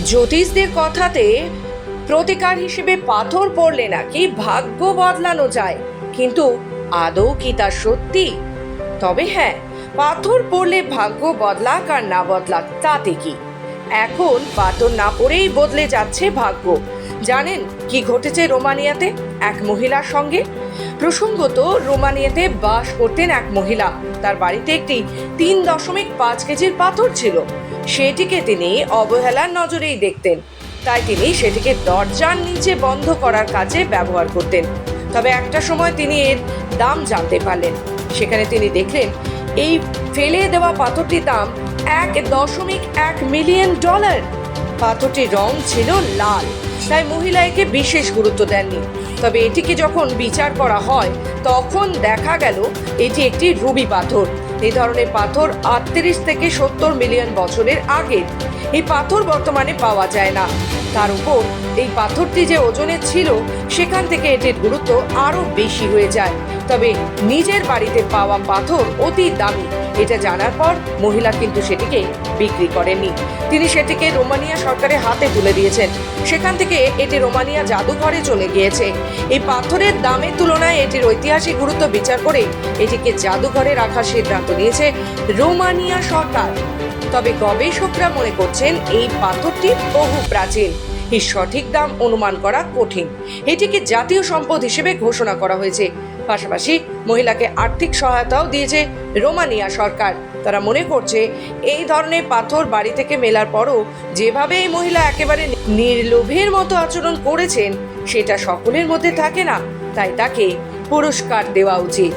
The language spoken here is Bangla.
জ্যোতিষদের কথাতে প্রতিকার হিসেবে পাথর পড়লে নাকি ভাগ্য বদলানো যায়, কিন্তু আদৌ কি তা সত্যি? তবে হ্যাঁ, পাথর পড়লে ভাগ্য বদলাক আর না বদলাক তাতে কি, এখন পাথর না পড়েই বদলে যাচ্ছে ভাগ্য। জানেন কি ঘটেছে রোমানিয়াতে এক মহিলার সঙ্গে? প্রসঙ্গত, রোমানিয়াতে বাস করতেন এক মহিলা। তার বাড়িতে একটি 3.5 কেজির পাথর ছিল। সেটিকে তিনি অবহেলার নজরেই দেখতেন, তাই তিনি সেটিকে দরজার নিচে বন্ধ করার কাজে ব্যবহার করতেন। তবে একটা সময় তিনি এর দাম জানতে পারলেন। সেখানে তিনি দেখলেন এই ফেলে দেওয়া পাথরটির দাম $1.1 মিলিয়ন। পাথরটির রং ছিল লাল, তাই মহিলা একে বিশেষ গুরুত্ব দেননি। তবে এটিকে যখন বিচার করা হয় তখন দেখা গেল এটি একটি রুবি পাথর। এই ধরনের পাথর 38 থেকে 70 মিলিয়ন বছরের আগের। এই পাথর বর্তমানে পাওয়া যায় না। তার উপর এই পাথরটি যে ওজনের ছিল, সেখান থেকে এটির গুরুত্ব আরো বেশি হয়ে যায়। তবে নিজের বাড়িতে পাওয়া পাথর অতি দামি, এটা জানার পর মহিলা কিন্তু সেটিকে বিক্রি করেননি। তিনি সেটিকে রোমানিয়া সরকারের হাতে তুলে দিয়েছেন। সেখান থেকে এটি রোমানিয়া জাদুঘরে চলে গিয়েছে। এই পাথরের দামের তুলনায় এটির ঐতিহাসিক গুরুত্ব বিচার করে এটিকে জাদুঘরে রাখার সিদ্ধান্ত নিয়েছে রোমানিয়া সরকার। তবে গবেষকরা মনে করছেন এই পাথরটি বহু প্রাচীন, এর সঠিক দাম অনুমান করা কঠিন। এটিকে জাতীয় সম্পদ হিসেবে ঘোষণা করা হয়েছে। পাশাপাশি মহিলাকে আর্থিক সহায়তাও দিয়েছে রোমানিয়া সরকার। তারা মনে করছে এই ধরনের পাথর বাড়ি থেকে মেলার পরও যেভাবে এই মহিলা একেবারে নির্লোভের মতো আচরণ করেছেন, সেটা সকলের মধ্যে থাকে না, তাই তাকে পুরস্কার দেওয়া উচিত।